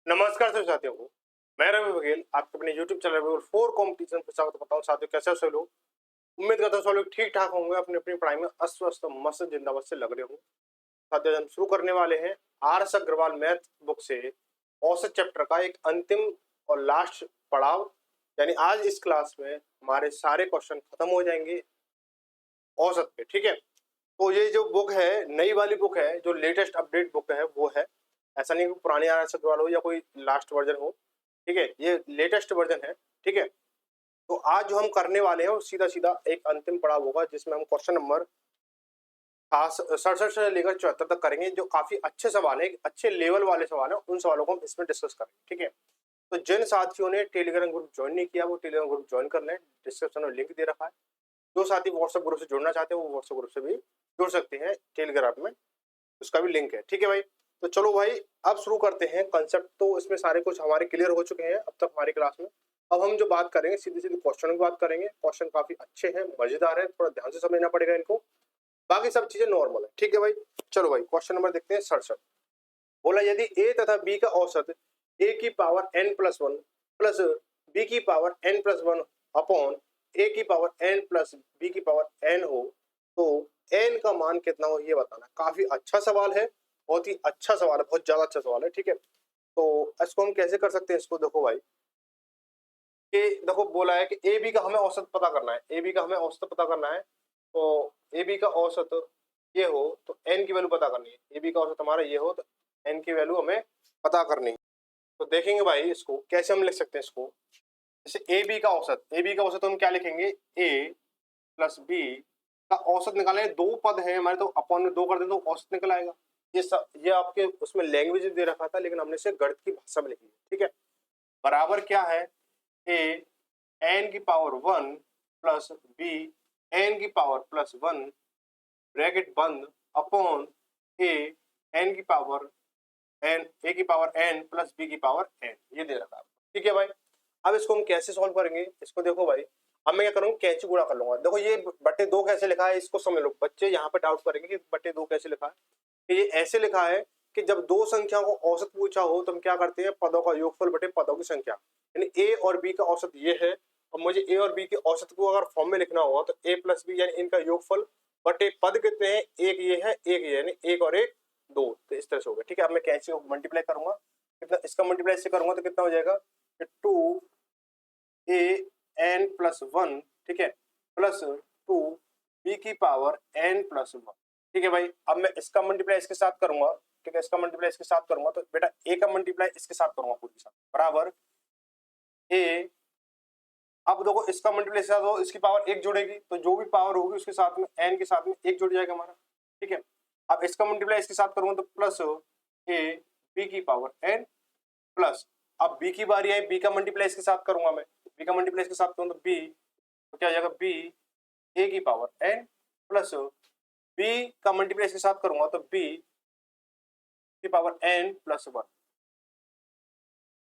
नमस्कार सभी साथियों को। मैं रवि बघेल आपके अपने YouTube चैनल रविबल 4 कॉम्पिटिशन पे स्वागत करता हूँ। साथियों कैसे हो सब लोग? उम्मीद करता हूँ सब लोग ठीक ठाक होंगे, अपनी अपनी पढ़ाई में अस्त व्यस्त मस्त जिंदाबाद से लग रहे हों। साथियों हम शुरू करने वाले हैं आर.एस. अग्रवाल मैथ बुक से औसत चैप्टर का एक अंतिम और लास्ट पड़ाव। यानी आज इस क्लास में हमारे सारे क्वेश्चन खत्म हो जाएंगे औसत पे, ठीक है। तो ये जो बुक है नई वाली बुक है, जो लेटेस्ट अपडेट बुक है वो है। ऐसा नहीं कि पुरानी आर.एस. अग्रवाल हो या कोई लास्ट वर्जन हो, ठीक है। ये लेटेस्ट वर्जन है, ठीक है। तो आज जो हम करने वाले हैं वो सीधा सीधा एक अंतिम पड़ाव होगा, जिसमें हम क्वेश्चन नंबर खास 67 से लेकर 74 तक करेंगे, जो काफी अच्छे सवाल है, अच्छे लेवल वाले सवाल है। उन सवालों को हम इसमें डिस्कस करेंगे, ठीक है। तो जिन साथियों ने टेलीग्राम ग्रुप ज्वाइन नहीं किया वो टेलीग्राम ग्रुप ज्वाइन कर लें, डिस्क्रिप्शन में लिंक दे रखा है। जो साथी व्हाट्सएप ग्रुप से जुड़ना चाहते हैं वो व्हाट्सएप ग्रुप से भी जुड़ सकते हैं, टेलीग्राम में उसका भी लिंक है, ठीक है भाई। तो चलो भाई अब शुरू करते हैं कंसेप्ट। तो इसमें सारे कुछ हमारे क्लियर हो चुके हैं अब तक हमारी क्लास में। अब हम जो बात करेंगे सीधी सीधी क्वेश्चन की बात करेंगे। क्वेश्चन काफी अच्छे हैं, मजेदार है, थोड़ा ध्यान से समझना पड़ेगा इनको। बाकी सब चीजें नॉर्मल है, ठीक है भाई। चलो भाई क्वेश्चन नंबर देखते हैं 67। बोला यदि ए तथा बी का औसत ए की power n plus one plus B की power n plus one upon A की पावर n प्लस बी की पावर n हो तो n का मान कितना हो ये बताना। काफी अच्छा सवाल है, बहुत ही अच्छा सवाल है, बहुत ज्यादा अच्छा सवाल है, ठीक है। तो इसको हम कैसे कर सकते हैं? इसको देखो भाई कि देखो बोला है कि ए बी का हमें औसत पता करना है, ए बी का हमें औसत पता करना है। तो ए बी का औसत ये हो तो n की वैल्यू पता करनी है। ए बी का औसत हमारा ये हो तो n की वैल्यू हमें पता करनी है। तो देखेंगे भाई इसको कैसे हम लिख सकते हैं। इसको जैसे ए बी का औसत, ए बी का औसत हम क्या लिखेंगे? ए प्लस बी का औसत निकालेंगे। दो पद हैं हमारे तो अपॉन में दो कर दें तो औसत निकल आएगा। ये आपके उसमें लैंग्वेज दे रखा था लेकिन हमने इसे गणित की भाषा में लिखी है, ठीक है। बराबर क्या है? ए एन की power one plus B N की पावर प्लस वन ब्रैकेट बंद अपॉन ए एन की पावर एन ए की पावर एन प्लस बी की पावर एन, ये दे रखा है, ठीक है भाई। अब इसको हम कैसे सॉल्व करेंगे? इसको देखो भाई, अब मैं क्या करूंगा, कैंची गुणा कर लूंगा। देखो ये बटे दो कैसे लिखा है इसको समझ लो। बच्चे यहाँ पे डाउट करेंगे कि बटे दो कैसे लिखा है। कि ये ऐसे लिखा है कि जब दो संख्या को औसत पूछा हो तो हम क्या करते हैं, पदों का योगफल बटे पदों की संख्या। यानी ए और बी का औसत ये है और मुझे ए और बी के औसत को अगर फॉर्म में लिखना हुआ तो ए प्लस बी यानी इनका योगफल बटे पद कितने हैं, एक ये है एक ये, यानी एक और एक दो। तो इस तरह से हो गया, ठीक है। अब मैं कैंची को मल्टीप्लाई करूंगा, कितना इसका मल्टीप्लाई इससे करूंगा तो कितना हो जाएगा? Two A N plus one, ठीक है, प्लस टू बी की पावर एन प्लस वन, ठीक है भाई। अब मैं इसका मल्टीप्लाई इसके साथ करूंगा, ठीक है, इसका मल्टीप्लाई इसके साथ करूंगा तो बेटा ए का मल्टीप्लाई इसके साथ करूंगा पूरे के साथ बराबर ए। अब देखो इसका मल्टीप्लाई इसके साथ हो, इसकी पावर एक जुड़ेगी तो जो भी पावर होगी उसके साथ में एन के साथ में एक जुड़ जाएगा हमारा, ठीक है। अब इसका मल्टीप्लाई इसके साथ करूंगा तो प्लस ए बी की पावर एन प्लस, अब बी की बारी है, बी का मल्टीप्लाई इसके साथ करूंगा मैं, बी का मल्टीप्लाई इसके साथ करूंगा तो बी तो क्या हो जाएगा? बी ए की पावर एन प्लस बी का मल्टीप्लाई इसके साथ करूंगा तो बी की पावर एन प्लस वन।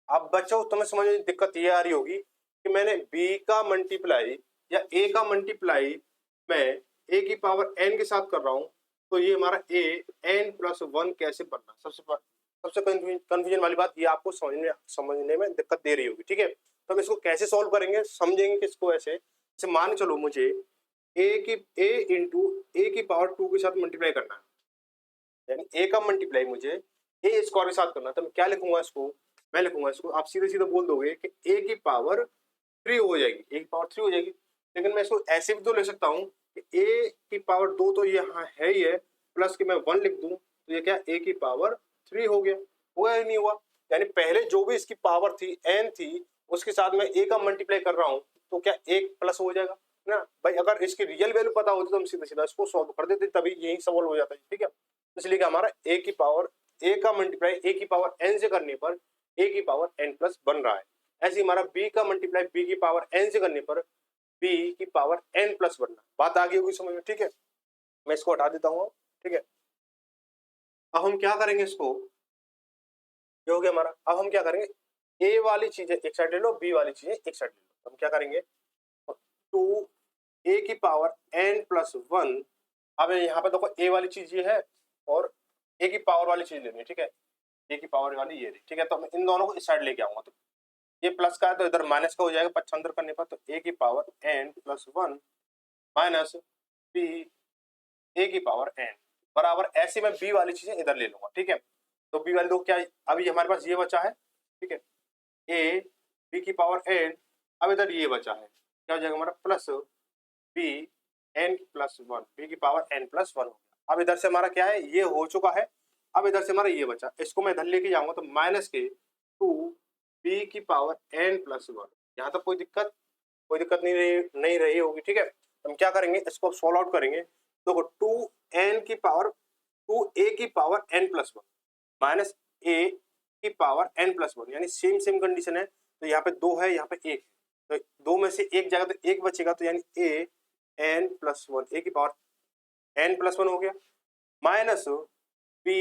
अब बच्चों तुम्हें समझ में दिक्कत ये आ रही होगी कि मैंने बी का मल्टीप्लाई या ए का मल्टीप्लाई मैं ए की पावर एन के साथ कर रहा हूं तो ये हमारा ए एन प्लस वन कैसे बनना। सबसे कंफ्यूजन वाली बात ये आपको समझने में दिक्कत दे रही होगी, ठीक है। तो हम इसको कैसे सॉल्व करेंगे समझेंगे कि इसको ऐसे जैसे मान चलो मुझे ए इंटू ए की पावर टू के साथ मल्टीप्लाई करना है, यानी ए का मल्टीप्लाई मुझे ए स्क्वायर के साथ करना है। तो मैं क्या लिखूंगा इसको? मैं लिखूंगा इसको, आप सीधे सीधे बोल दोगे कि ए की पावर थ्री हो जाएगी, ए की पावर थ्री हो जाएगी। लेकिन मैं इसको ऐसे भी तो ले सकता हूँ कि ए की पावर दो तो यहाँ है ही है, प्लस कि मैं वन लिख दूं तो ये क्या ए की पावर थ्री हो गया। हुआ या नहीं हुआ? यानी पहले जो भी इसकी पावर थी एन थी उसके साथ में ए का मल्टीप्लाई कर रहा हूँ तो क्या एक प्लस हो जाएगा ना भाई। अगर इसकी रियल वैल्यू पता होती तो हम सीधा सीधा इसको सॉल्व कर देते, तभी यही सवाल हो जाता है, ठीक है। इसलिए कि हमारा ए की पावर ए का मल्टीप्लाई ए की पावर एन से करने पर ए की पावर एन प्लस बन रहा है। ऐसे हमारा बी का मल्टीप्लाई बी की पावर एन से करने पर बी की पावर एन प्लस बनना। बात आ गई होगी समझ में, ठीक है। मैं इसको हटा देता हूँ, ठीक है। अब हम क्या करेंगे, इसको ये हो गया हमारा। अब हम क्या करेंगे, ए वाली चीजें एक साइड ले लो, बी वाली चीजें एक साइड ले लो। हम क्या करेंगे, टू ए की पावर एन प्लस वन। अब यहाँ पे देखो ए वाली चीज ये है और ए की पावर वाली चीज लेनी है, ठीक है। ए की पावर वाली ये रही, ठीक है। तो मैं इन दोनों को इस साइड लेके आऊंगा, तो ये प्लस का है तो इधर माइनस का हो जाएगा पक्षांतर करने पर, तो ए की power N plus 1 minus B A की पावर एन बराबर, ऐसे मैं बी वाली चीजें इधर ले लूंगा, ठीक है। तो बी वाली दो क्या, अभी हमारे पास ये बचा है, ठीक है, ए बी की पावर एन, अब इधर ये बचा है, क्या हो जाएगा हमारा plus B N plus 1, B की पावर एन प्लस 1 हो गया। अब इधर से हमारा क्या है, ये हो चुका है। अब इधर से हमारा ये बचा, इसको मैं इधर लेके जाऊंगा तो माइनस के 2 बी की पावर एन प्लस 1, यहाँ तक कोई दिक्कत नहीं रही होगी, ठीक है। हम क्या करेंगे, इसको सॉल्व आउट करेंगे, तो 2 की पावर 2 ए की पावर एन प्लस 1 माइनस ए की पावर एन प्लस 1, यानी सेम कंडीशन है। तो यहाँ पे 2 है, यहाँ पे 1 है, तो 2 में से 1 जाएगा तो 1 बचेगा, तो यानी ए एन प्लस 1 ए की पावर एन प्लस 1 हो गया, माइनस बी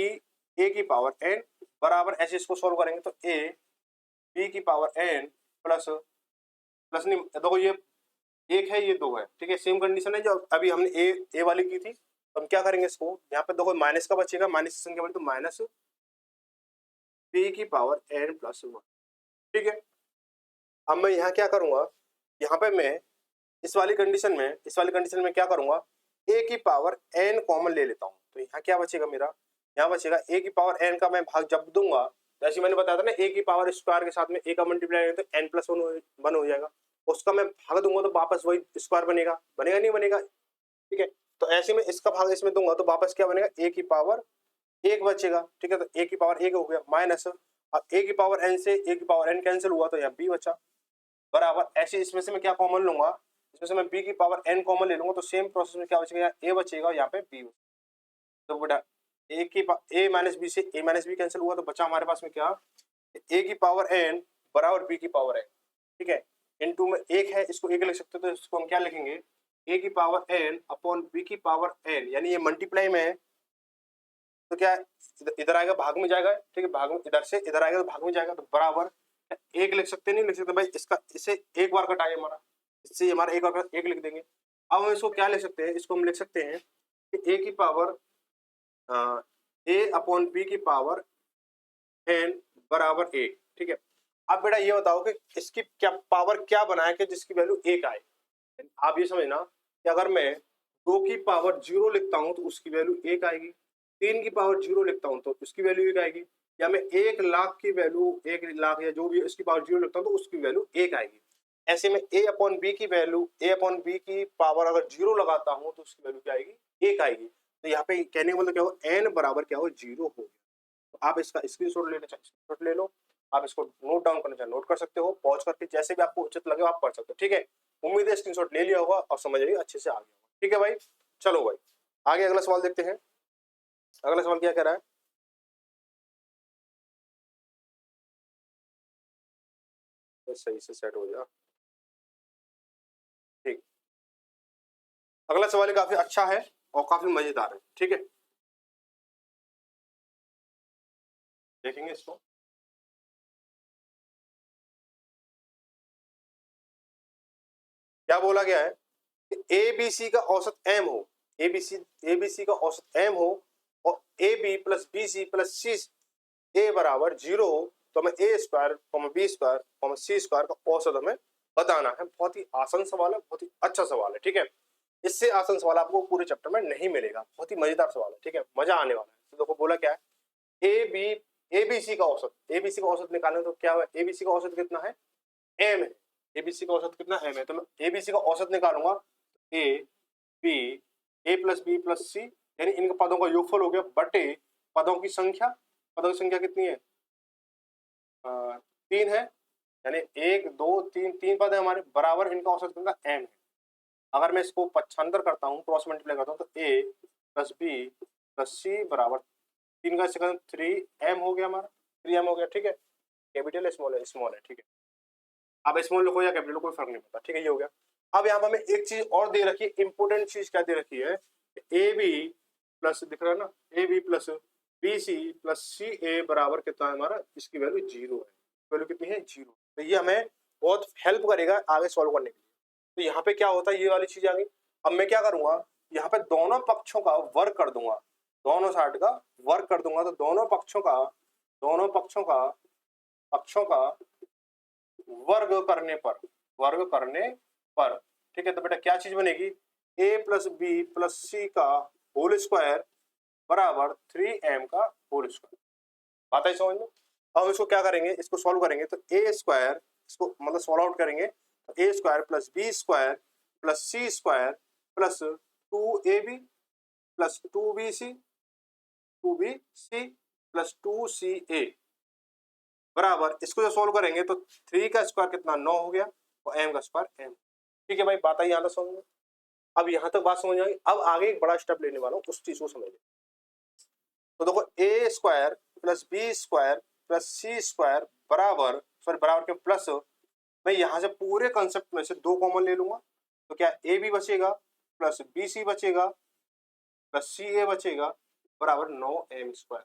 ए की पावर एन बराबर, ऐसे इसको सॉल्व करेंगे तो ए बी की पावर एन प्लस नहीं, देखो ये 1 है, ये 2 है, ठीक है, सेम कंडीशन है जो अभी हमने ए वाली की थी। तो हम क्या करेंगे, इसको यहाँ पे देखो माइनस का बचेगा, माइनस की संख्या बड़ी तो माइनस बी की पावर एन प्लस 1, ठीक है। अब मैं यहाँ क्या करूंगा, यहाँ पे मैं इस वाली कंडीशन में क्या करूंगा, ए की पावर एन कॉमन ले लेता हूँ, तो यहाँ क्या बचेगा मेरा, यहाँ बचेगा ए की पावर एन का मैं भाग जब दूंगा, जैसे मैंने बताया था ना, ए की पावर स्क्वायर के साथ में ए का मल्टीप्लाई तो एन प्लस 1 हो जाएगा, उसका मैं भाग दूंगा तो वापस वही स्क्वायर बनेगा नहीं बनेगा, ठीक है। तो ऐसे में इसका भाग इसमें दूंगा तो वापस क्या बनेगा, ए की पावर 1 बचेगा, ठीक है। तो ए की पावर 1 हो गया, माइनस अब ए की पावर एन से ए की पावर एन कैंसिल हुआ तो यहाँ बी बचा, बराबर, ऐसे इसमें से मैं क्या कॉमन लूंगा, इसमें से मैं बी की पावर एन कॉमन ले लूंगा, तो सेम प्रोसेस में क्या बचेगा, ए बचेगा, यहाँ पे बी, तो बेटा ए माइनस बी से ए माइनस बी कैंसिल हुआ, तो बचा हमारे पास में क्या, ए की पावर एन बराबर बी की पावर एन, ठीक है। इनटू में 1 है, इसको 1 लिख सकते हो, तो इसको हम क्या लिखेंगे, ए की पावर एन अपॉन बी की पावर एन, यानी ये मल्टीप्लाई में है तो क्या इधर आएगा भाग में जाएगा, ठीक है, भाग में इधर से इधर आएगा तो भाग में जाएगा, तो बराबर 1 लिख सकते नहीं लिख सकते भाई, इसका इसे एक बार कटाए हमारा, इससे हमारा एक बार 1 लिख देंगे। अब हम इसको क्या लिख सकते हैं, इसको हम लिख सकते हैं कि ए की पावर ए अपॉन बी की पावर एन बराबर 1, ठीक है। अब बेटा ये बताओ कि इसकी क्या पावर क्या बनाए कि जिसकी वैल्यू 1 आए। आप ये समझना कि अगर मैं 2 की पावर 0 लिखता हूं तो उसकी वैल्यू 1 आएगी, 3 की पावर 0 लिखता हूं तो उसकी वैल्यू 1 आएगी, या मैं 1 लाख की वैल्यू 1 लाख या जो भी इसकी पावर 0 लिखता हूं तो उसकी वैल्यू 1 आएगी। ऐसे में ए अपॉन बी की वैल्यू ए अपॉन बी की पावर अगर 0 लगाता हूं तो उसकी वैल्यू क्या आएगी, 1 आएगी। तो यहाँ पे कहने का मतलब क्या हो, एन बराबर क्या हो, 0 हो गया। तो आप इसका स्क्रीनशॉट लेना चाहे स्क्रीनशॉट ले लो, आप इसको नोट डाउन करना चाहे नोट कर सकते हो, पॉज करके जैसे भी आपको उचित लगे आप कर सकते हो, ठीक है। उम्मीद है स्क्रीनशॉट ले लिया होगा और समझ लिया अच्छे से आ गया होगा, ठीक है भाई। चलो भाई आगे अगला सवाल देखते हैं। अगला सवाल क्या कह रहा है, तो सही से सेट हो जाए, ठीक। अगला सवाल काफी अच्छा है और काफी मजेदार है, ठीक है, देखेंगे इसको। क्या बोला गया है कि एबीसी का औसत एम हो, एबीसी का औसत एम हो और A B plus B C plus C A बराबर 0 हो, तो हमें A square B square C square का औसत हमें बताना है। बहुत ही आसान सवाल है, बहुत ही अच्छा सवाल है, ठीक है। इससे आसान सवाल आपको पूरे चैप्टर में नहीं मिलेगा, बहुत ही मजेदार सवाल है, ठीक है, मजा आने वाला है। तो देखो बोला क्या है, एबीसी का औसत निकालना, तो क्या है, एबीसी का औसत कितना है, एम है, एबीसी का औसत कितना एम है, तो मैं एबीसी का औसत निकालूंगा, A B A plus B plus C, यानी इन पदों का योगफल हो गया बटे पदों की संख्या कितनी है, 3 है, यानी 1 2 3 3 पद है हमारे, बराबर इनका औसत कितना एम है। अगर मैं इसको पक्षांतर करता हूँ, क्रॉस मल्टीप्लाई करता हूँ, तो ए प्लस बी प्लस सी बराबर 3 का सेकंड 3m हो गया हमारा, 3m हो गया, ठीक है। कैपिटल स्मॉल है, ठीक है। अब स्मॉल लिखो या कैपिटल कोई फर्क नहीं पड़ता, ठीक है, ये हो गया। अब यहाँ पर हमें एक चीज और दे रखी है, इंपोर्टेंट चीज क्या दे रखी है, ए बी प्लस दिख रहा है ना, A B plus B C plus C A बराबर कितना है हमारा, इसकी वैल्यू 0 है, वैल्यू कितनी है 0। तो ये हमें बहुत हेल्प करेगा आगे सॉल्व करने के लिए। तो यहाँ पे क्या होता है, ये वाली चीज आ गई। अब मैं क्या करूंगा, यहाँ पे दोनों पक्षों का वर्ग कर दूंगा, दोनों साइड का वर्ग कर दूंगा, तो दोनों पक्षों का दोनों पक्षों का वर्ग करने पर ठीक है। तो बेटा क्या चीज बनेगी, a प्लस बी प्लस सी का होल स्क्वायर बराबर 3m का होल स्क्वायर। बात है समझ में। अब इसको क्या करेंगे, इसको सॉल्व करेंगे तो ए स्क्वायर, इसको मतलब सॉल्व आउट करेंगे तो A square plus B square plus C square plus 2ab plus 2bc plus 2ca बराबर, इसको जो सॉल्व करेंगे तो 3 का स्क्वायर कितना 9 हो गया और m का स्क्वायर m। ठीक है भाई, बात आई यहाँ तक समझ में। अब यहाँ तक बात समझ आई। अब आगे एक बड़ा स्टेप लेने वाला हूँ, उस चीज को समझिए। तो देखो A square plus B square plus C square बराबर, सॉरी बराबर के प्लस, मैं यहाँ से पूरे कंसेप्ट में से 2 कॉमन ले लूंगा तो क्या ए बी बचेगा प्लस बी सी बचेगा प्लस सी ए बचेगा बराबर 9m स्क्वायर।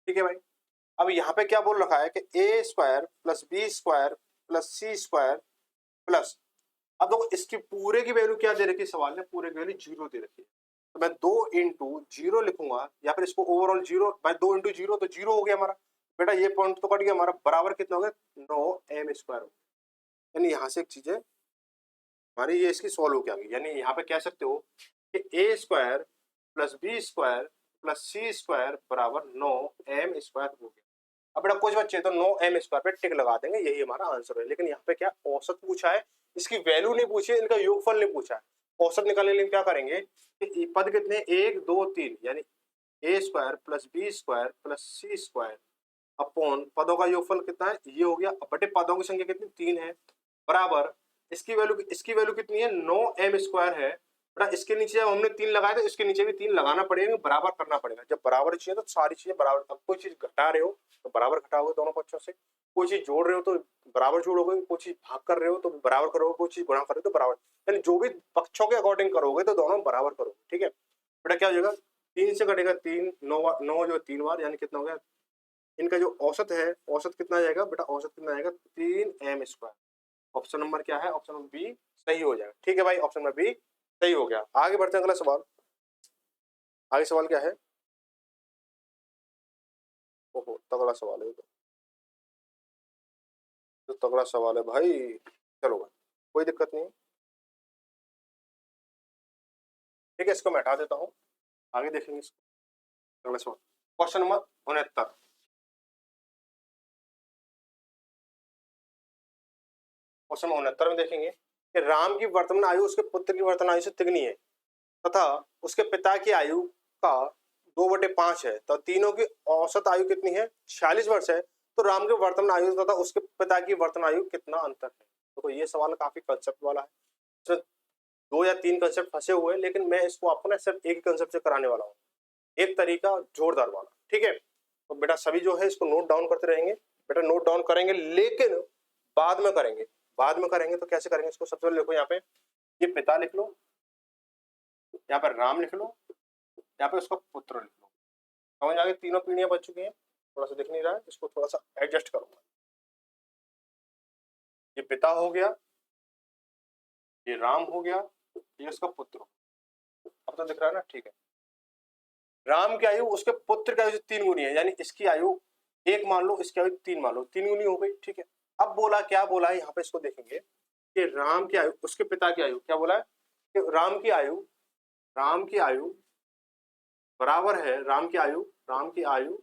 ठीक है भाई। अब यहाँ पे क्या बोल रखा है कि a square plus B square plus C square plus, अब देखो इसकी पूरे की वैल्यू क्या दे रखी है, सवाल ने पूरे की वैल्यू 0 दे रखी है। तो मैं 2 इंटू 0 लिखूंगा या फिर इसको ओवरऑल 0 बाय 2 इंटू 0 तो 0 हो गया हमारा। बेटा ये पॉइंट तो कट गया हमारा, बराबर कितना हो गया 9m स्क्वायर। यानी यहाँ से एक चीज है हमारी, ये इसकी सॉल्व हो गया। यानी यहाँ पे कह सकते हो कि a square plus B square plus C square बराबर 9m स्क्वायर हो गया। अब बेटा कुछ बच्चे तो 9m स्क्वायर पे टिक लगा देंगे, यही हमारा आंसर है। लेकिन यहाँ पे क्या औसत पूछा है, इसकी वैल्यू नहीं पूछी है, इनका योगफल नहीं पूछा है। औसत निकालने के लिए क्या करेंगे कि पद कितने 1 2 3, यानी a square plus B square plus C square upon पदों का योगफल कितना है, ये हो गया, बटे पदों की संख्या कितनी 3 है बराबर, इसकी वैल्यू कितनी है 9m स्क्वायर है। बेटा इसके नीचे जब हमने 3 लगाए तो इसके नीचे भी 3 लगाना पड़ेगा, बराबर करना पड़ेगा। जब बराबर चाहिए तो सारी चीजें बराबर, अब कोई चीज घटा रहे हो तो बराबर घटाओगे दोनों पक्षों से, कोई चीज जोड़ रहे हो तो बराबर जोड़ोगे, कोई चीज भाग कर रहे हो तो बराबर करोगे, कोई चीज गुणा कर रहे हो तो बराबर, यानी जो भी पक्षों के अकॉर्डिंग करोगे तो दोनों बराबर करोगे। ठीक है बेटा, क्या हो जाएगा 3 से कटेगा 3, 9 जो 3 बार, यानी कितना हो गया, इनका जो औसत है, औसत कितना जाएगा बेटा, औसत कितना आएगा 3m स्क्वायर। ऑप्शन नंबर क्या है, ऑप्शन नंबर बी सही हो जाएगा। ठीक है भाई, ऑप्शन नंबर बी सही हो गया। आगे बढ़ते हैं अगला सवाल। आगे सवाल क्या है, ओहो तगड़ा सवाल है, तो तगड़ा सवाल है भाई। चलो भाई कोई दिक्कत नहीं, ठीक है इसको मैं हटा देता हूँ, आगे देखेंगे इसको। अगला सवाल क्वेश्चन नंबर 69। क्वेश्चन 69 में देखेंगे कि राम की वर्तमान आयु उसके पुत्र की वर्तमान आयु से तिगनी है तथा उसके पिता की आयु का 2/5 है, तो तीनों की औसत आयु कितनी है 46 वर्ष है, तो राम की वर्तमान आयु तथा उसके पिता की वर्तमान आयु कितना अंतर है। तो ये सवाल काफी कंसेप्ट वाला है, तो 2 या 3 कंसेप्ट फंसे हुए हैं, लेकिन मैं इसको आपको ना सिर्फ एक कंसेप्ट से कराने वाला हूँ, एक तरीका जोरदार वाला। ठीक है, तो बेटा सभी जो है इसको नोट डाउन करते रहेंगे, बेटा नोट डाउन करेंगे, लेकिन बाद में करेंगे। बाद में करेंगे तो कैसे करेंगे इसको, सबसे पहले लिखो यहाँ पे, ये पिता लिख लो, यहाँ पर राम लिख लो, यहाँ पे उसका पुत्र लिख लो। समझ आ गई, तीनों पीढ़ियां बच चुकी हैं, थोड़ा सा दिख नहीं रहा है, इसको थोड़ा सा एडजस्ट करूंगा। ये पिता हो गया, ये राम हो गया, ये उसका पुत्र, अब तो दिख रहा है ना। ठीक है, राम की आयु उसके पुत्र की आयु से 3 गुनी है, यानी इसकी आयु 1 मान लो, इसकी आयु 3 मान लो, 3 गुनी हो गई। ठीक है, अब बोला क्या बोला है यहाँ पे, इसको देखेंगे कि राम की आयु उसके पिता की आयु, क्या बोला है कि राम की आयु बराबर है, राम की आयु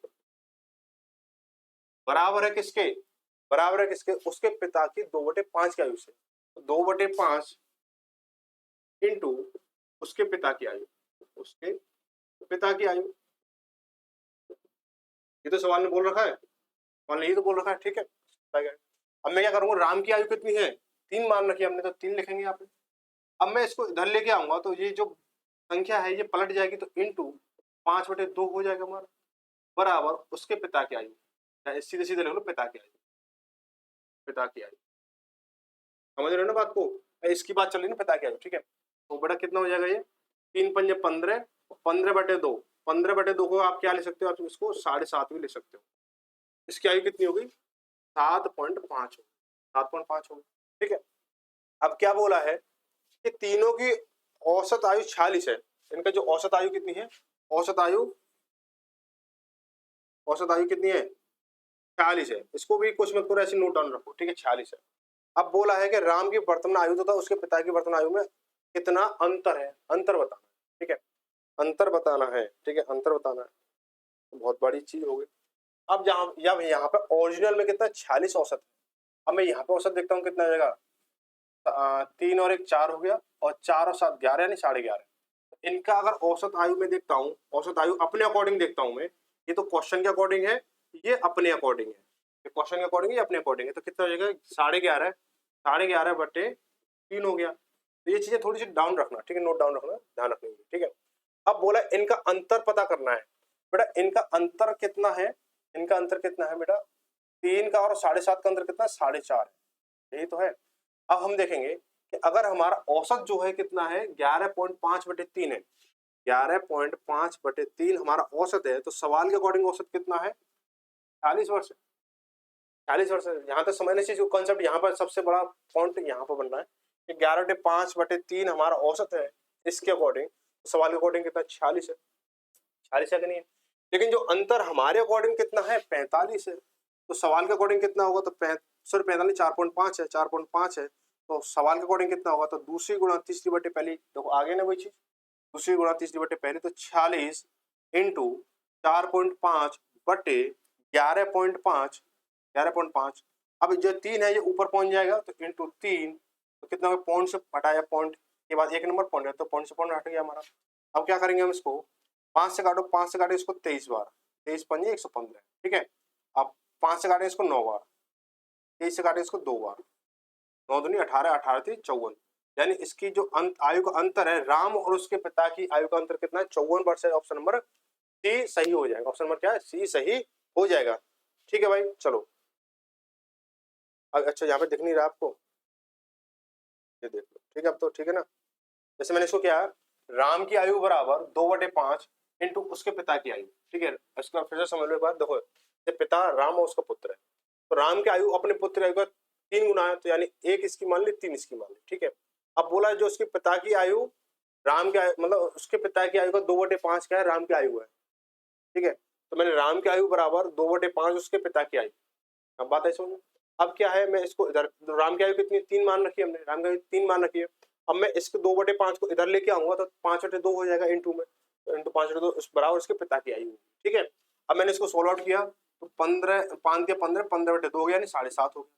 बराबर है किसके, बराबर है किसके, उसके पिता की 2/5 की आयु से। 2/5 इंटू उसके पिता की आयु, उसके पिता की आयु, ये तो सवाल ने बोल रखा है, सवाल ने ये तो बोल रखा है। ठीक है, अब मैं क्या करूंगा, राम की आयु कितनी है 3 मान रखी हमने, तो 3 लिखेंगे यहाँ पे। अब मैं इसको इधर लेके आऊंगा तो ये जो संख्या है ये पलट जाएगी, तो इंटू 5/2 हो जाएगा हमारा, बराबर उसके पिता की आयु, सीधे सीधे लिख लो पिता की आयु, पिता की आयु। समझ रहे हो ना बात को, इसकी बात चल रही है ना पिता की आयु। ठीक है, तो बड़ा कितना हो जाएगा ये 3 पंजे 15, 15/2, 15/2 को आप क्या ले सकते हो, आप इसको 7.5 भी ले सकते हो। इसकी आयु कितनी होगी 7.5 होगी, 7.5 होगी। ठीक है, अब क्या बोला है कि तीनों की औसत आयु 46 है, इनका जो औसत आयु कितनी है, औसत आयु कितनी है 46 है, इसको भी कुछ मत करो, ऐसे नोट डाउन रखो, ठीक है 46 है। अब बोला है कि राम की वर्तमान आयु तथा उसके पिता की वर्तमान आयु में कितना अंतर है, अंतर बताना है, ठीक है, अंतर बताना है, ठीक है, अंतर बताना है, तो बहुत बड़ी चीज हो गई। अब यहाँ पे ओरिजिनल में कितना 46 औसत है। अब मैं यहाँ पे औसत देखता हूँ कितना आ जाएगा, 3 और 1 4 हो गया, और 4 और 7 11 यानी 11.5। इनका अगर औसत आयु में देखता हूँ, औसत आयु अपने अकॉर्डिंग देखता हूँ मैं, ये तो क्वेश्चन के अकॉर्डिंग है, ये अपने अकॉर्डिंग है, ये क्वेश्चन के अकॉर्डिंग है, अपने अकॉर्डिंग है, तो कितना हो जाएगा 11.5, 11.5/3 हो गया। तो ये चीजें थोड़ी सी डाउन रखना, ठीक है, नोट डाउन रखना, ध्यान रखनी, ठीक है। अब बोला इनका अंतर पता करना है बेटा, इनका अंतर कितना है, इनका अंतर कितना है बेटा, 3 का और 7.5 का अंतर कितना, 4.5 है, यही तो है। अब हम देखेंगे कि अगर हमारा औसत जो है कितना है, 11.5/3 है, 11.5/3 हमारा औसत है, तो सवाल के अकॉर्डिंग औसत कितना है, 40 वर्ष, 40 वर्ष। यहाँ तक समझने से जो कॉन्सेप्ट यहाँ पर सबसे बड़ा पॉइंट यहाँ पर बन रहा है कि 11/5/3 हमारा औसत है, इसके अकॉर्डिंग सवाल के अकॉर्डिंग कितना 46 है, 46 है कि नहीं है। लेकिन जो अंतर हमारे अकॉर्डिंग कितना है, 45 है, तो सवाल के अकॉर्डिंग कितना होगा, तो 45 4.5 है, 4.5 है, तो सवाल के अकॉर्डिंग कितना होगा, तो दूसरी गुणा तीसरी बटे पहली, देखो आगे ना वही चीज, दूसरी गुणा तीसरी बटे पहली, तो 46 इंटू 4.5/11.5, 11.5। अब जो 3 है ये ऊपर पहुंच जाएगा, तो इंटू 3, तो कितना होगा, पॉइंट से हटाया, पॉइंट के बाद 1 नंबर पॉइंट है, तो पॉइंट से पॉइंट हट गया हमारा। अब क्या करेंगे हम इसको, 5 से काटो, 5 से काटो इसको 23 बार, 23 पंजे 115, ठीक है। अब 5 से काटे इसको 9 बार, 23 से काटे इसको 2 बार, 9 दूनी 18, 18 3 54, यानी इसकी जो आयु का अंतर है, राम और उसके पिता की आयु का अंतर कितना है, 54 वर्ष है। ऑप्शन नंबर सी सही हो जाएगा, ऑप्शन नंबर क्या है, सी सही हो जाएगा, ठीक है भाई। चलो अच्छा, यहाँ पे दिख नहीं रहा आपको, ये देख लो, ठीक है, अब तो ठीक है ना। जैसे मैंने इसको क्या, राम की आयु बराबर 2/5 इंटू उसके पिता की आयु, ठीक है। इसका फिर से समझ लो एक बार, देखो पिता राम और उसका पुत्र है, तो राम की आयु अपने पुत्र आयु का 3 गुना है, तो यानी 1 इसकी मान ली, 3 इसकी मान ली, ठीक है। अब बोला जो उसके पिता की आयु, राम की आयु मतलब उसके पिता की आयु का 2/5 क्या है, राम की आयु है, ठीक है। तो मैंने राम की आयु बराबर 2/5 उसके पिता की आयु, अब बात है समझ। अब क्या है, मैं इसको इधर, राम की आयु कितनी 3 मान रखी है हमने, राम की आयु 3 मान रखी है। अब मैं इसको 2/5 को इधर लेके आऊंगा, तो 5/2 हो जाएगा इंटू में, तो इंटू 5/2 बराबर उसके पिता की आयु, ठीक है। अब मैंने इसको सोल्व आउट किया, तो 15 5 के 15 15/2 हो गया, यानी 7.5 हो गया,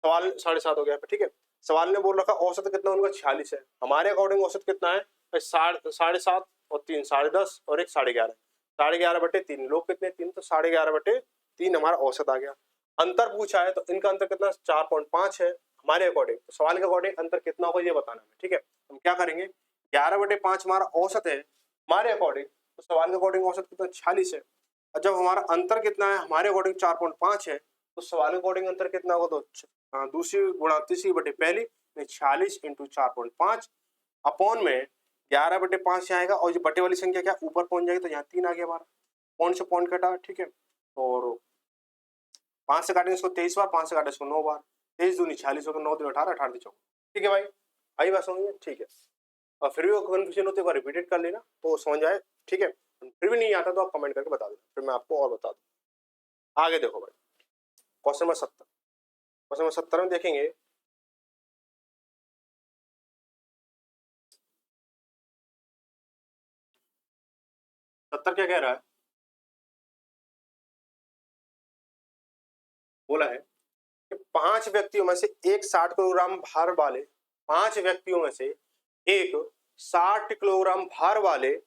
सवाल 7.5 हो गया, ठीक है। सवाल ने बोल रखा औसत कितना उनका 46 है, हमारे अकॉर्डिंग औसत कितना है, 7.5 और 3 10.5 और 1 11.5, 11.5/3 लोग कितने 3, तो 11.5/3 हमारा औसत आ गया। अंतर पूछा है, तो इनका अंतर कितना 4.5 है हमारे अकॉर्डिंग, तो सवाल के अकॉर्डिंग अंतर कितना होगा ये बताना है, ठीक है। हम क्या करेंगे, 11/5 हमारा औसत है हमारे अकॉर्डिंग, तो सवाल के अकॉर्डिंग औसत कितना 46 है। और जब हमारा अंतर कितना है हमारे अकॉर्डिंग 4.5 है, तो सवाल के अकॉर्डिंग अंतर कितना होगा, तो दूसरी गुणा तीसरी बटे पहली, 46 इंटू 4.5 अपॉन में 11/5 आएगा, और जो बटे वाली संख्या क्या ऊपर पहुंच जाएगी, तो यहाँ 3 आ गया हमारा, पॉइंट से पॉइंट कटा, ठीक है। और 5 से काटेंगे इसको 23 बार, 5 से काटे इसको 9 बार, 23 दूनी 46 होगा, 9 दूनी 18, 18 दी 14, ठीक है भाई, आई बात समझ में, ठीक है। और फिर भी कंफ्यूजन होते एक रिपीटेड कर लेना तो समझ आए, ठीक है। फिर भी नहीं आता तो आप कमेंट करके बता देना, फिर मैं आपको और बता दूँ। आगे देखो भाई, क्वेश्चन नंबर 70, क्वेश्चन नंबर 70 में देखेंगे, सत्तर क्या कह रहा है, बोला है कि 5 व्यक्तियों में से एक 60 किलोग्राम भार वाले, 5 व्यक्तियों में से एक 60 किलोग्राम भार वाले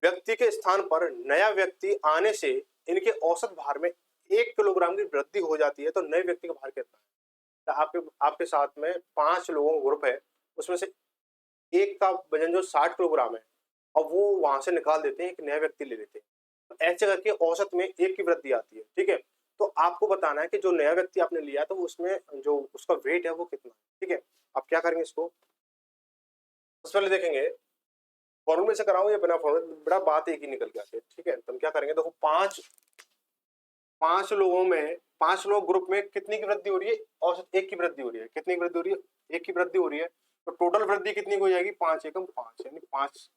व्यक्ति के स्थान पर नया व्यक्ति आने से इनके औसत भार में 1 किलोग्राम की वृद्धि हो जाती है, तो नए व्यक्ति का भार कितना है। तो आपके साथ में 5 लोगों का ग्रुप है, उसमें से एक का वजन जो 60 किलोग्राम है, और वो वहां से निकाल देते हैं, एक नया व्यक्ति ले लेते हैं, तो ऐसे करके औसत में 1 की वृद्धि आती है, ठीक है। तो आपको बताना है कि जो नया व्यक्ति आपने लिया तो उसमें जो उसका वेट है वो कितना है, ठीक है। आप क्या करेंगे, इसको सबसे पहले देखेंगे, फॉर्मूले से कराऊं या बिना फॉर्मूले, बड़ा बात एक ही निकल के आती है, ठीक है। तो हम क्या करेंगे, देखो 5 लोगों में, 5 लोग ग्रुप में कितनी की वृद्धि हो रही है, औसत 1 की वृद्धि हो रही है, कितनी की वृद्धि हो रही है, 1 की वृद्धि हो रही है, तो टोटल वृद्धि कितनी हो जाएगी, 5 एकम 5, यानी 5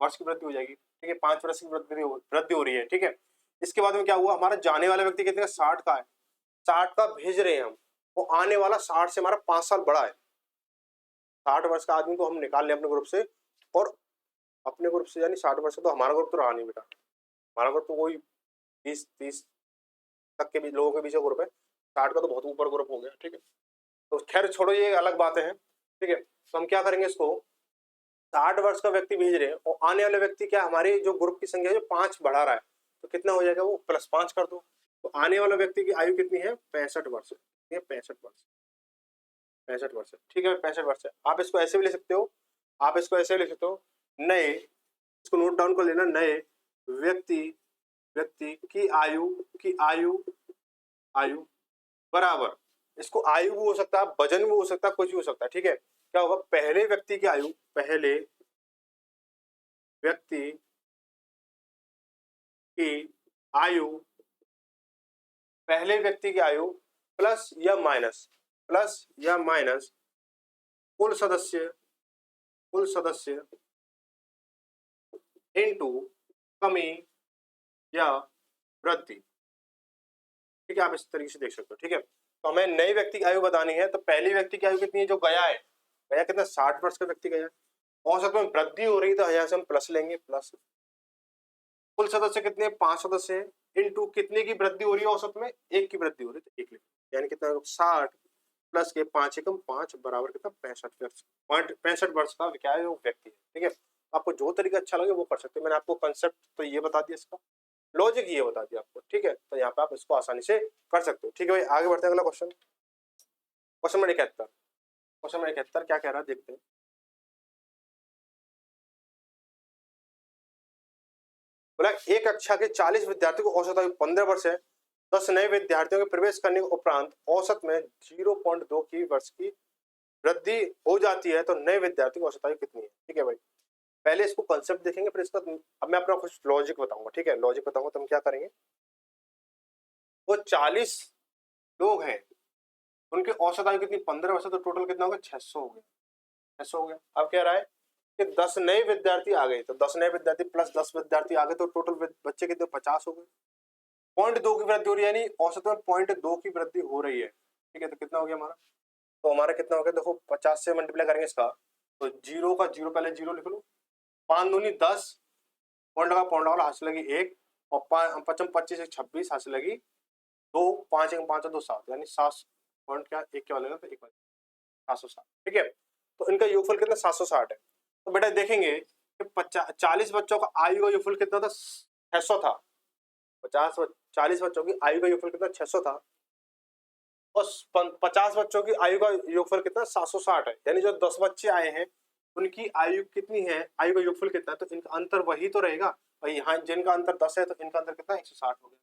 वर्ष की वृद्धि हो जाएगी, ठीक है, 5 वर्ष की वृद्धि हो रही है, ठीक है। इसके बाद में क्या हुआ, हमारा जाने वाला व्यक्ति कितने का, 60 का है, 60 का भेज रहे हैं हम, वो आने वाला 60 से हमारा 5 साल बड़ा है। 60 वर्ष का आदमी को हम निकाल लें अपने ग्रुप से, और अपने ग्रुप से यानी 60 वर्ष, तो हमारा ग्रुप तो रहा नहीं बेटा, हमारा ग्रुप तो कोई 20-30 तक के भी लोगों के बीच का ग्रुप है, 60 का तो बहुत ऊपर ग्रुप हो गया, ठीक है। तो खैर छोड़ो, ये अलग बातें हैं, ठीक है। तो हम क्या करेंगे, इसको 60 वर्ष का व्यक्ति भेज रहे हैं और आने वाले व्यक्ति क्या, हमारे जो ग्रुप की संख्या है जो 5 बढ़ा रहा है, तो कितना हो जाएगा, वो +5 कर दो। तो आने वाले व्यक्ति की आयु कितनी है, 65 वर्ष, 65 वर्ष, 65 वर्ष, ठीक है, 65 वर्ष है। आप इसको ऐसे भी ले सकते हो, आप इसको ऐसे लिख सकते हो, नए, इसको नोट डाउन कर लेना, नए व्यक्ति की आयु बराबर, इसको आयु भी हो सकता है, वजन भी हो सकता है, कुछ भी हो सकता है, ठीक है। क्या होगा, पहले व्यक्ति की आयु, पहले व्यक्ति की आयु, पहले व्यक्ति की आयु प्लस या माइनस, कुल सदस्य इनटू कमी या वृद्धि, ठीक है। आप इस तरीके से देख सकते हो, ठीक है। तो हमें नए व्यक्ति की आयु बतानी है, तो पहले व्यक्ति की आयु कितनी है, जो गया है, गया कितना, 60 वर्ष का व्यक्ति गया, औसत में वृद्धि हो रही है, तो यहाँ से हम प्लस लेंगे, प्लस, कुल सदस्य कितने, 5 सदस्य है, इनटू कितने की वृद्धि हो रही है, औसत में 1 की वृद्धि हो रही है, तो 1 लिखेंगे, यानी कितना, 60 प्लस के 5 एकम 5 बराबर कितना, 65 वर्ष, 65 वर्ष का क्या है, वो व्यक्ति है, ठीक है। आपको जो तरीका अच्छा लगे वो कर सकते हैं, मैंने आपको कंसेप्ट तो ये बता दिया, इसका लॉजिक ये बता दिया आपको, ठीक है। तो यहाँ पे आप इसको आसानी से कर सकते हो, ठीक है भाई। आगे बढ़ते हैं, अगला question, question number 71, question number 71 क्या कह रहा है, देखते हैं। बोला एक कक्षा के 40 विद्यार्थियों को औसत आयु 15 वर्ष है, 10 नए विद्यार्थियों के प्रवेश करने के उपरांत औसत में 0.2 की वर्ष की वृद्धि हो जाती है, तो नए विद्यार्थी की औसत आयु कितनी है, ठीक है भाई। पहले इसको कंसेप्ट देखेंगे, फिर इसका अब मैं अपना कुछ लॉजिक बताऊंगा, ठीक है। लॉजिक बताऊंगा तो हम क्या करेंगे, वो 40 लोग हैं, उनके औसत आयु कितनी, 15 वर्ष, तो टोटल कितना होगा, 600 हो गया, 600 हो गया। अब कह रहा है कि 10 नए विद्यार्थी आ गए, तो 10 नए विद्यार्थी प्लस 10 विद्यार्थी आ गए, तो टोटल बच्चे कितने, 50 हो गए। 0.2 की वृद्धि हो रही है, यानी औसत में 0.2 की वृद्धि हो रही है, ठीक है। तो कितना हो गया हमारा, तो हमारा कितना हो गया, देखो 50 से मल्टीप्लाई करेंगे इसका, तो 0 का 0 पहले 0 लिख लो, 5 दूनी 10, पॉइंट लगा हाथ से लगी 1, और 5 25 1 26 हाथ से लगी 2, 5 1 5 2 7, यानी 7 पॉइंट क्या, 1 क्या बनेगा, तो 1 760, ठीक है। तो इनका योगफल कितना, 760 है। तो बेटा देखेंगे कि 40 बच्चों का आयु का योगफल कितना था, 600 था, 40 बच्चों की आयु का योगफल कितना, 600 था, और 50 बच्चों की आयु का योगफल कितना, 760 है, यानी जो 10 बच्चे आए हैं उनकी आयु कितनी है, आयु का योगफल कितना है, तो इनका अंतर वही तो रहेगा, और यहाँ जिनका अंतर 10 है, तो इनका अंतर कितना, 160 हो गया,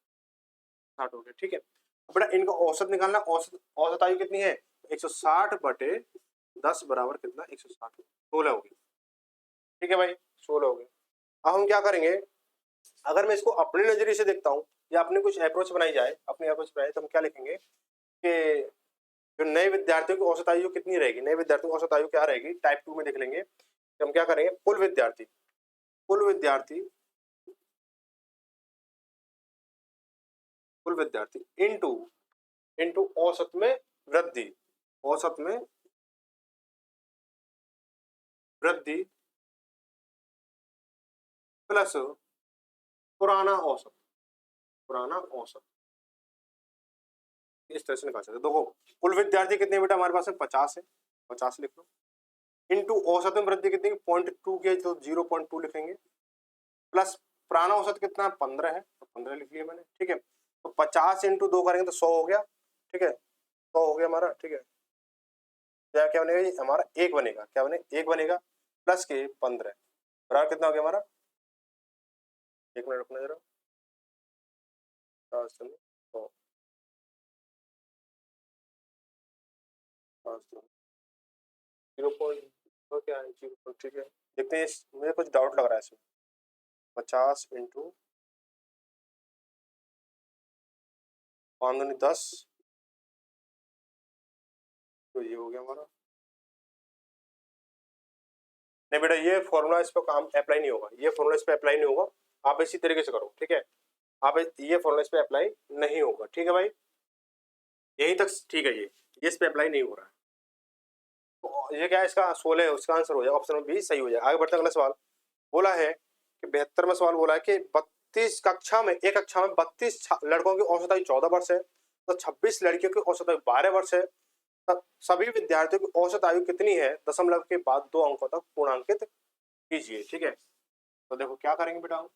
60 हो गया, ठीक है। अब बेटा इनका औसत निकालना, औसत आयु कितनी है, 160 बटे 10 बराबर कितना, 160, 16 हो गया, ठीक है भाई, 16 हो गया। अब हम क्या करेंगे, अगर मैं इसको अपने नजरिए से देखता हूँ, या अपने कुछ अप्रोच बनाई जाए, अपनी अप्रोच बनाए, तो हम क्या लिखेंगे कि जो नए विद्यार्थियों की औसत आयु कितनी रहेगी, नए विद्यार्थियों की औसत आयु क्या रहेगी, टाइप 2 में देख लेंगे कि हम क्या करेंगे, कुल विद्यार्थी इनटू औसत में वृद्धि, प्लस पुराना औसत, इस तरह से निकाल सकते। देखो कुल विद्यार्थी कितने बेटा हमारे पास है, 50 है, 50 लिख लो, इनटू औसत में वृद्धि कितनी, 0.2 की, तो 0.2 लिखेंगे, प्लस पुराना औसत कितना, 15 है, तो 15 लिख लिया मैंने, ठीक है। तो 50 इंटू 2 करेंगे तो 100 हो गया, ठीक है, 100 हो गया हमारा, ठीक है। क्या बनेगा, ये हमारा 1 बनेगा, क्या बने, 1 बनेगा, प्लस के 15 बराबर कितना हो गया हमारा, 1 मिनट रुकना जरा, 0 क्या है, 0, ठीक है। देखते हैं, मुझे कुछ डाउट लग रहा है इसमें, 50 इंटू 5 10, तो ये हो गया हमारा, नहीं बेटा ये फॉर्मूला इस पर काम अप्लाई नहीं होगा, ये फॉर्मूला इस पे अप्लाई नहीं होगा, आप इसी तरीके से करो, ठीक है। आप ये फॉर्मूला इस पे अप्लाई नहीं होगा, ठीक है भाई। यहीं तक ठीक है, ये इस पे अप्लाई नहीं हो रहा है। तो ये क्या है, इसका 16 है, उसका आंसर हो जाएगा ऑप्शन नंबर बी सही हो जाएगा। आगे बढ़ते हैं, अगला सवाल बोला है कि 72वां सवाल बोला है कि 32 कक्षा में, एक कक्षा में 32 लड़कों की औसत आयु 14 वर्ष है, तो 26 लड़कियों की औसत आयु 12 वर्ष है, तब सभी विद्यार्थियों की औसत आयु कितनी है, दशमलव के बाद 2 अंकों तक पूर्णांकित कीजिए। ठीक है, तो देखो क्या करेंगे बेटा हम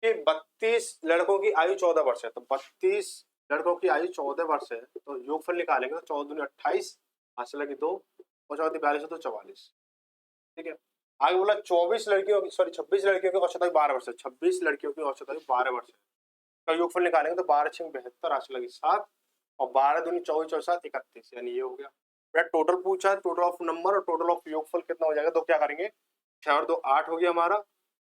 कि 32 लड़कों की आयु 14 वर्ष है, तो 32 लड़कों की आयु 14 वर्ष है, तो योगफल निकालेंगे तो 14 दूनी 28, हासिल लगी 2 और 14 42 तो 44। ठीक है, आगे बोला 24 लड़कियों की, सॉरी 26 लड़कियों की औसत आयु 12 वर्ष है, 26 लड़कियों की औसत आयु 12 वर्ष है, का योगफल निकालेंगे तो 12 6 72, हासिल लगी 7 और 12 दूनी 24 24 7 31, यानी ये हो गया। बेटा टोटल पूछा है, टोटल ऑफ नंबर और टोटल ऑफ योगफल कितना हो जाएगा, तो क्या करेंगे 6 और 2 8 हो गया हमारा,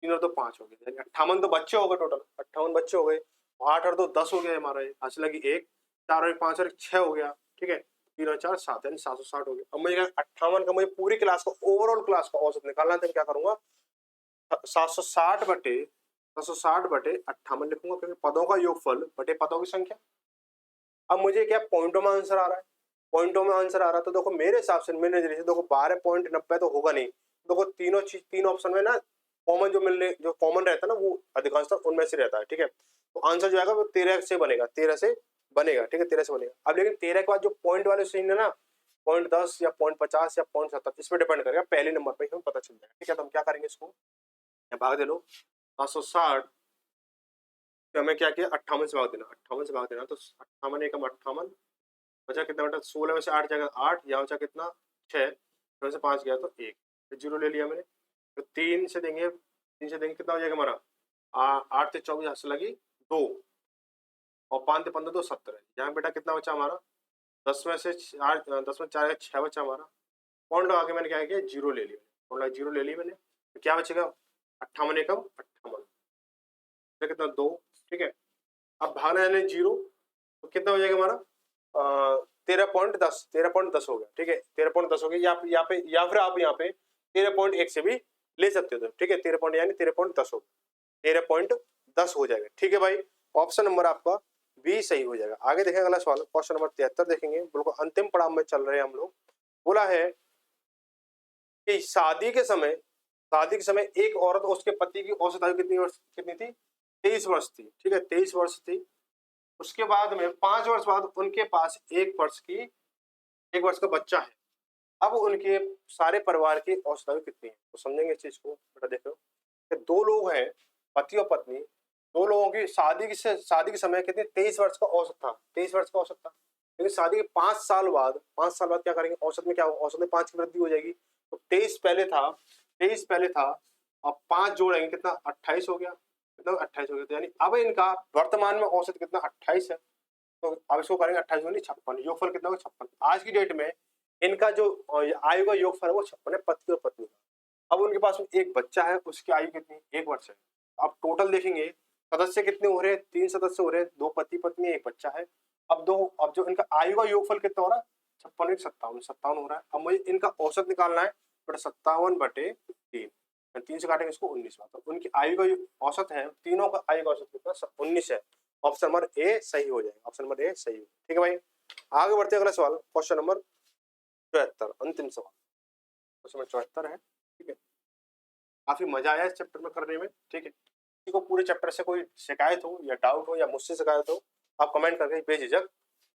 3 और 2 5 हो गया, 58 तो बच्चे हो गए, टोटल 58 बच्चे हो गए, 8 और 2 10 हो गया हमारा, ये हासिल लगी 1, 4 और 5 और 6 हो गया। ठीक है, 3 और 4 7, यानी 760 हो गया। अब मुझे 58 का, मुझे पूरी क्लास का, ओवरऑल क्लास का औसत निकालना है, तो क्या करूंगा 760 बटे 58 लिखूंगा, क्योंकि पदों का योगफल बटे पदों की संख्या। अब मुझे क्या पॉइंटों में आंसर आ रहा है, पॉइंटों में आंसर आ रहा है, तो देखो मेरे हिसाब से, मेरे नजरिए से देखो 12.90 तो होगा नहीं, देखो तीनों चीज, तीन ऑप्शन में ना कॉमन जो मिलने, जो कॉमन रहता है ना, वो अधिकांशतः उनमें से रहता है। ठीक है, तो आंसर जो आएगा वो 13 से बनेगा, 13 से बनेगा। ठीक है, 13 से बनेगा। अब लेकिन 13 के बाद जो पॉइंट वाले सीन है ना, पॉइंट 10 या पॉइंट 50 या पॉइंट 70, इस पर डिपेंड करेगा, पहले नंबर पर ही हमें पता चल जाएगा। ठीक है, तो हम क्या करेंगे, इसको भाग दे लो 760, तो हमें क्या किया 58 से भाग देना, 58 से भाग देना, तो 58 एकम 58, बचा कितना बेटा 16 में से 8 जाएगा 8, यहाँ बचा कितना 6, 6 से 5 गया तो 1, तो 0 ले लिया मैंने, तो 3 से देंगे, 3 से देंगे कितना हो जाएगा हमारा 8 से 24, हासिल लगी 2 और 5 से 15 तो 17, यहाँ बेटा कितना बचा हमारा 10 में से 4, 10 में 4 6 बचा हमारा, पॉइंट लगा के मैंने क्या किया 0 ले लिया, पॉइंट लगा 0 ले लिया मैंने, तो क्या बचेगा 58 एकम 58, कितना 2। ठीक है, अब भागना यानी 0, तो कितना हो जाएगा हमारा 13.10, 13.10 हो गया। ठीक है, 13.10 हो गया, यहाँ पे या फिर आप यहाँ पे 13.1 से भी ले सकते हो। ठीक है, 13 यानी 13.10 हो, 13.10 हो जाएगा। ठीक है भाई, ऑप्शन नंबर आपका बी सही हो जाएगा। आगे देखेंगे अगला सवाल, क्वेश्चन नंबर 73 देखेंगे, बिल्कुल अंतिम पड़ाव में चल रहे हैं हम लोग। बोला है कि शादी के समय एक औरत और उसके पति की औसत आयु कितनी थी 23 वर्ष थी। ठीक है, 23 वर्ष थी। उसके बाद में 5 वर्ष बाद उनके पास 1 वर्ष का बच्चा है। अब उनके सारे परिवार की औसत आयु कितनी है, तो समझेंगे इस चीज को। बेटा देखो कि 2 लोग हैं, पति और पत्नी, 2 लोगों की शादी के समय कितने 23 वर्ष का औसत था, 23 वर्ष का औसत था। लेकिन शादी के 5 साल बाद क्या करेंगे, औसत में क्या होगा, औसत में 5 की वृद्धि हो जाएगी। तो 23 पहले था, अब 5 जोड़ेंगे कितना 28 हो गया, कितना 28 हो गया, तो यानी अब इनका वर्तमान में औसत कितना 28 है। तो अब इसको करेंगे 28 दूनी 56, योगफल कितना होगा 56। आज की डेट में इनका जो आयु का योगफल है वो 56 है, पति और पत्नी का। अब उनके पास में एक बच्चा है, उसकी आयु कितनी 1 वर्ष है। अब टोटल देखेंगे सदस्य कितने हो रहे हैं, 3 सदस्य हो रहे हैं, 2 पति पत्नी 1 बच्चा है। अब जो इनका आयु का योगफल कितना हो रहा है 56 57 हो रहा है। अब मुझे इनका औसत निकालना है, बट 57/3, 3 से काटेंगे इसको 19 बार, तो उनकी आयु का औसत है, तीनों का आयु का औसत कितना 19 है। ऑप्शन नंबर ए सही हो जाएगा, ऑप्शन नंबर ए सही हो। ठीक है भाई, आगे बढ़ते हैं अगला सवाल, क्वेश्चन नंबर 74, अंतिम सवाल, क्वेश्चन नंबर 74 है। ठीक है, काफी मजा आया इस चैप्टर में करने में। ठीक है, किसी को पूरे चैप्टर से कोई शिकायत हो या डाउट हो या मुझसे शिकायत हो, आप कमेंट करके बेझिझक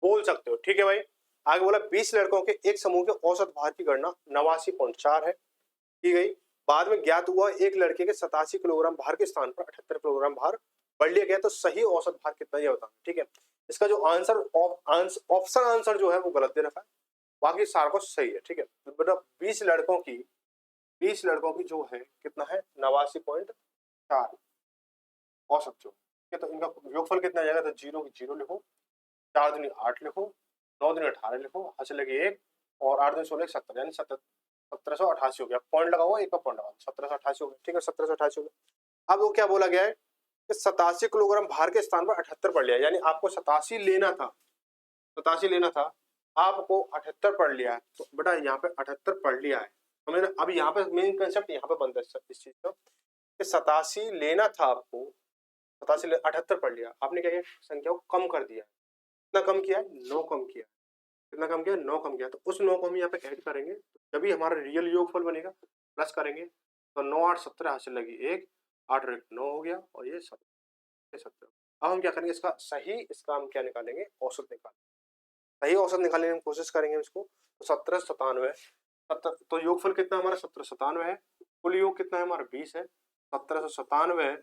बोल सकते हो। ठीक है भाई, आगे बोला 20 लड़कों के एक समूह के औसत भार की गणना 89.4 है की गई। बाद में ज्ञात हुआ एक लड़के के 87 किलोग्राम भार के स्थान पर 78 किलोग्राम भार बढ़ लिया गया, तो सही औसत भार कितना ये बताना। ठीक है, इसका जो ऑप्शन आंसर जो है वो गलत दे रखा है, बाकी सारा कुछ सही है। ठीक है, तो बेटा 20 लड़कों की जो है कितना है 89.4 औसत जो है, तो इनका योगफल कितना आ जाएगा, तो 0 की 0 लिखो, 4 दूनी 8 लिखो, 9 दूनी 18 लिखो, हासिल लगी 1 और 8 दूनी 16 70, यानी 1788 हो गया। पॉइंट लगाओ, एक का पॉइंट लगाओ, 1788 हो गया। ठीक है, 1788 हो गया। अब वो क्या बोला गया है कि 87 किलोग्राम भार के स्थान पर 78 पढ़ लिया, यानी आपको 87 लेना था, 87 लेना था, आपको 78 पढ़ लिया है। तो बेटा यहाँ पे 78 पढ़ लिया है, हमें अब यहाँ पे मेन कंसेप्ट यहाँ पे बनता है इस चीज का कि 87 लेना था आपको, 87 78 पढ़ लिया आपने, क्या संख्या को कम कर दिया, कितना कम किया है, 9 कम किया। कितना कम किया, 9 कम किया। तो उस 9 को हम यहाँ पे ऐड करेंगे, जब हमारा रियल योगफल बनेगा। प्लस करेंगे तो 9 8 17 हासिल लगी 1, 8 और 1 9 हो गया, और ये 17। अब हम क्या करेंगे, इसका हम क्या निकालेंगे, औसत निकालेंगे। सही औसत निकालने की कोशिश करेंगे इसको। तो 1797, तो योगफल कितना हमारा 1797 है। कुल योग कितना है हमारा 20 है। 1797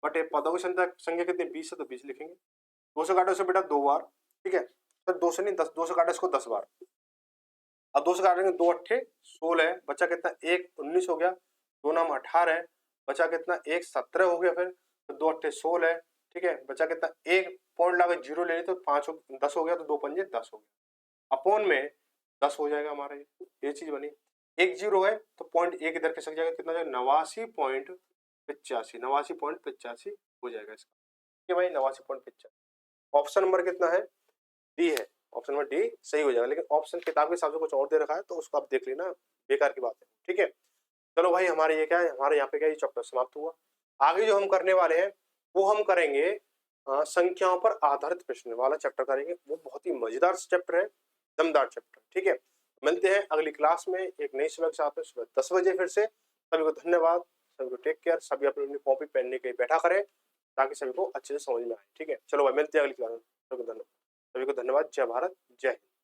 बटे पदों की संख्या कितनी 20 है, तो 20 लिखेंगे। 2 से काटो इसे बेटा 2 बार, ठीक है। तो 2 से नहीं 10, 2 से काटो इसको 10 बार। अब 2 से काटेंगे, 2 अट्ठे 16 है, बचा कितना 1 19 हो गया। 2 नाम 18 है, बचा कितना 1 17 हो गया। फिर तो 2 अट्ठे 16 है, ठीक है। बचा कितना 1 पॉइंट लगा 0 ले ली तो 5 10 हो गया, तो 2 पंजे 10 हो गया। अपॉन में 10 हो जाएगा हमारा, ये चीज बनी। 1 0 है तो पॉइंट 1 इधर खिसक जाएगा, कितना जाएगा 89.85, 89.85 हो जाएगा इसका, ठीक है भाई 89.85। ऑप्शन नंबर कितना है, डी है। ऑप्शन नंबर डी सही हो जाएगा, लेकिन ऑप्शन किताब के हिसाब से कुछ और दे रखा है, तो उसको आप देख लेना, बेकार की बात है, ठीक है। चलो भाई, हमारे ये क्या है, हमारे यहाँ पे क्या ये चैप्टर समाप्त हुआ। आगे जो हम करने वाले हैं वो हम करेंगे संख्याओं पर आधारित प्रश्न वाला चैप्टर करेंगे। वो बहुत ही मजेदार चैप्टर है, दमदार चैप्टर, ठीक है। मिलते हैं अगली क्लास में एक नई सुबह के साथ में, सुबह 10 बजे फिर से। सभी को धन्यवाद, सभी को टेक केयर। सभी अपनी कॉपी पेन लेके बैठा करें ताकि सभी को अच्छे से समझ में आए, ठीक है। चलो भाई, मिलते हैं अगली क्लास में। सभी को धन्यवाद, जय भारत, जय हिंद।